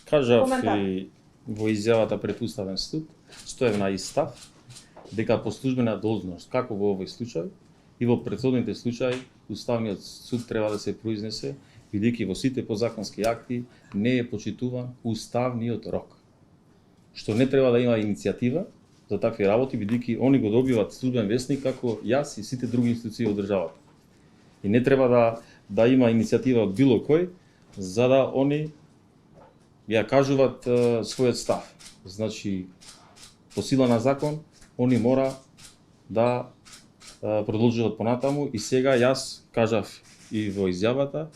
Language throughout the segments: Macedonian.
Кажав Коментар. и во изјавата пред Уставен суд, стоев на истав, дека по службена должност, како во овој случај, и во претходните случаи, Уставниот суд треба да се произнесе, бидејќи во сите подзаконски акти не е почитуван уставниот рок. Што не треба да има иницијатива за такви работи, бидејќи они го добиваат службен весник како јас и сите други институции од државата. И не треба да има иницијатива од било кој, за да они ја кажуваат својот став. Значи, по сила на закон, они мора да продолжуваат понатаму и сега јас кажав и во изјавата,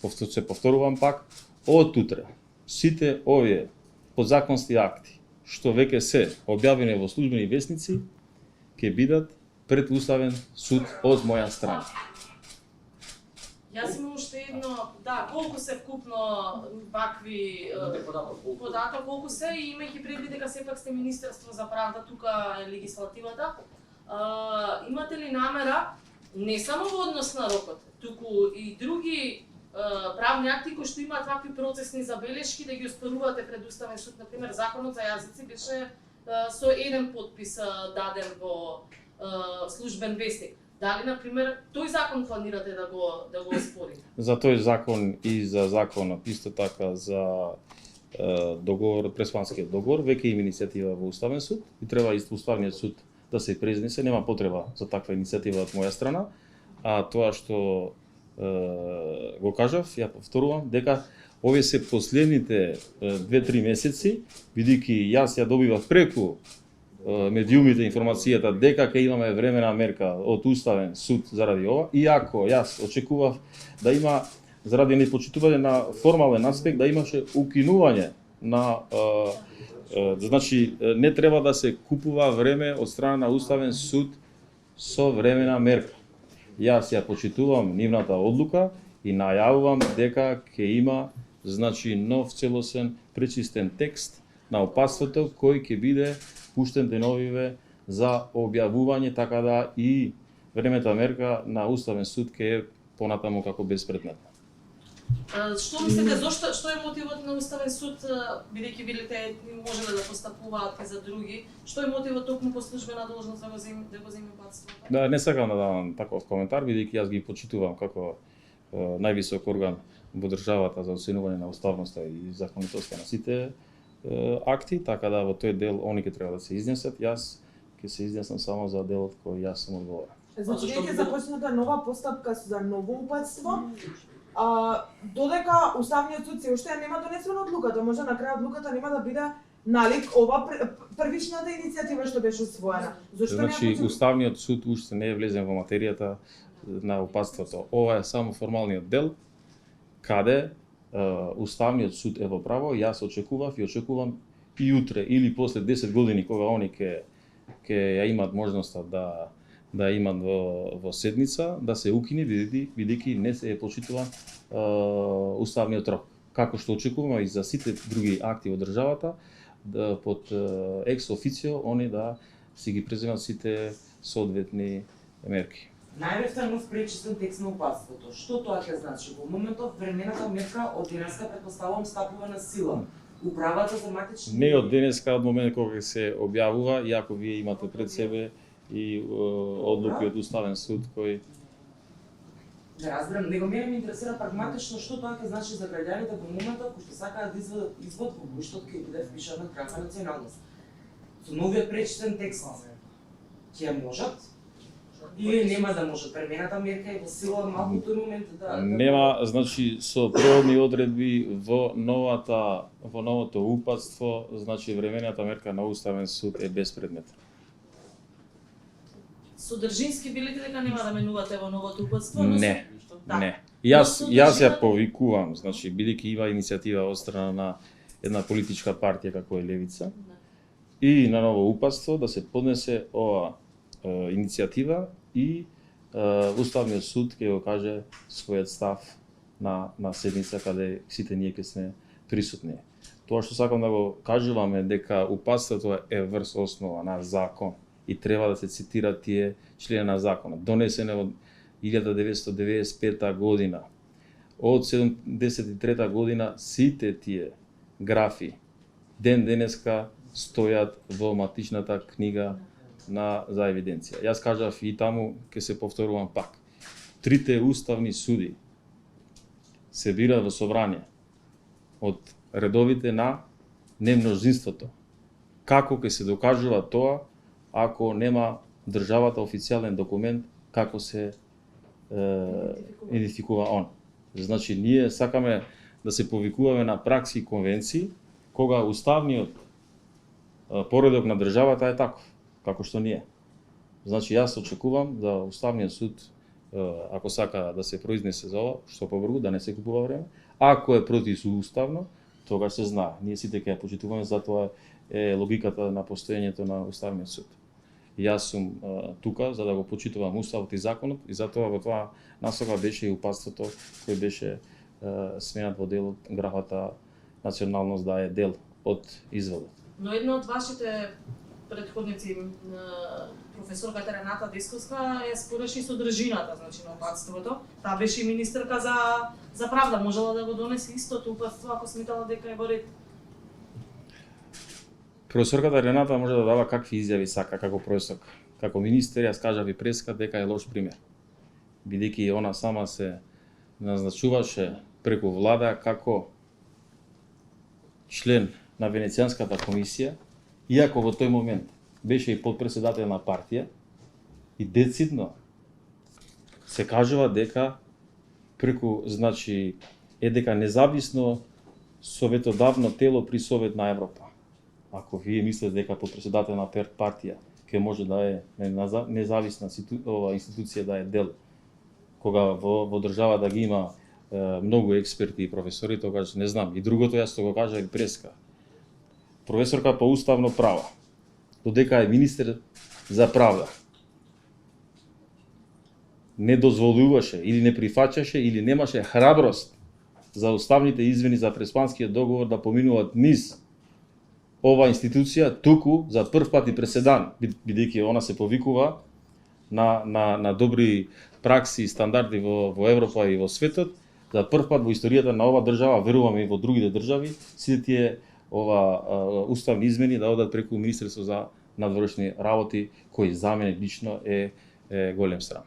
се повторувам пак, од утре сите овие подзаконски акти што веќе се објавени во службени весници ќе бидат пред Уставен суд од моја страна. Јас имам уште едно, да, колку се вкупно вакви податок, колку се, и имајќи предвид дека сепак сте Министерство за правда, тука е легислативата, имате ли намера, не само во однос на рокот, туку и други правни акти кои што имаат вакви процесни забелешки да ги оспорувате пред Уставен суд, например законот за јазици беше со еден подпис даден во службен вестник. Дали, например, тој закон планирате да го оспорите? За тој закон и за законот, исто така за договор, пресуанскиот договор, веќе има иницијатива во Уставен суд и треба исто Уставниот суд да се произнесе, нема потреба за таква иницијатива од моја страна, а тоа што го кажав, ја повторувам, дека овие се последните 2-3 месеци, бидејќи јас ја добивав преку медиумите информацијата дека ќе имаме времена мерка од Уставен суд заради ова, иако јас очекував да има, заради непочитување на формален аспект, да имаше укинување на значи не треба да се купува време од страна на Уставен суд со времена мерка. Јас ја почитувам нивната одлука и најавувам дека ќе има значи нов целосен пречистен текст на опасството кој ќе биде пуштен деновиве за објавување, така да и времета мерка на Уставен суд ќе е понатаму како безпредметна. Што мислите, што е мотивот на Уставен суд, бидејќи билите можеле да постапуваат и за други, што е мотивот токму по службена должност да го земи опасството? Да, не сакам да давам таков коментар, бидејќи јас ги почитувам како највисок орган во државата за оценување на уставноста и законитоста на сите акти, така да во тој дел они ќе треба да се изнесат, јас ќе се изнесам само за делот кој јас сум одговорен. Значи, веќе започната нова постапка за ново упатство, додека Уставниот суд се уште нема донесена одлуката, може на крај одлуката нема да биде налик ова првичната иницијатива што беше усвоена. Зошто Значи, Уставниот суд уште не е влезен во материјата на упатството. Ова е само формалниот дел, каде Уставниот суд е во право, јас очекував и очекувам и утре или после 10 години кога они ќе ја имаат можноста да имат во седница, да се укине бидејќи не се е почитуван уставниот рок. Како што очекуваме и за сите други акти во државата, под екс официо они да си ги преземат сите соодветни мерки. Најревте пречистен текст на опасството. Што тоа ќе значи? Во моментов времената мерка од денеска претпоставувам стапува на сила. Управата за матични... Не од денеска, од момент кога се објавува, иако вие имате пред себе и одлуки од Уставен суд кој... Не разберам, него мене ме интересира прагматично што тоа ќе значи за граѓаните во моментот кои што сакаат да извадат извод во кој што ќе биде впишана кралска националност. Со новиот пречистен текст ќе можат или нема да можат? Времената мерка е во сила малку тој момент да... Нема, значи, со преодни одредби во новото упатство, значи времената мерка на Уставен суд е безпредметна. Содржински билите дека нема да менувате во новото упатство? Не, да. не. Јас ја повикувам, значи, бидејќи има иницијатива од страна на една политичка партија како е Левица, и на ново упатство да се поднесе ова иницијатива и Уставниот суд ќе го каже својот став на седница каде сите ние ќе сме присутни. Тоа што сакам да го кажувам е дека упатството е врз основа на закон и треба да се цитираат тие члени на законот. Донесено од 1995 година. Од 73 година сите тие графи ден денеска стојат во матичната книга за евиденција. Јас кажав и таму, ќе се повторувам пак. Трите уставни суди се бираат во собрание од редовите на немножинството. Како ќе се докажува тоа ако нема државата официјален документ како се идентификува он. Значи, ние сакаме да се повикуваме на пракси и конвенции, кога уставниот поредок на државата е таков, како што ние. Значи, јас очекувам да Уставниот суд, ако сака да се произнесе за ова, што побрзо, да не се купува време. Ако е противуставно, тогаш се знае. Ние сите ќе ја почитуваме, затоа е логиката на постоењето на Уставниот суд. Јас сум тука за да го почитувам уставот и законот и затоа во тоа насока беше и упатството кој беше сменат во делот графата националност да е дел од изводот. Но една од вашите претходници, професорката Рената Десковска, ја спореше содржината, значи на упатството. Таа беше и министерка за правда, можела да го донесе истото упатство ако сметала дека е во ред. Професорката Рената може да дава какви изјави сака како професорка. Како министер јас кажав и преска дека е лош пример. Бидејќи она сама се назначуваше преку влада како член на Венецијанската комисија, иако во тој момент беше и подпредседател на партија, и децидно се кажува дека преку, значи, дека независно советодавно тело при Совет на Европа. Ако вие мислите дека подпредседател на партија ќе може да е независна институција, да е дел, кога во држава да ги има многу експерти и професори, тогаш не знам. И другото јас тоа го кажа и преска. Професорка по уставно право, додека е министер за правда, не дозволуваше или не прифаќаше или немаше храброст за уставните измени за Преспанскиот договор да поминуваат низ ова институција, туку за прв пат и преседан, бидејќи она се повикува на добри пракси и стандарди во Европа и во светот, за прв пат во историјата на ова држава, веруваме и во другите држави, сите тие уставни измени да одат преку Министерство за надворешни работи, кој за мене лично е голем срам.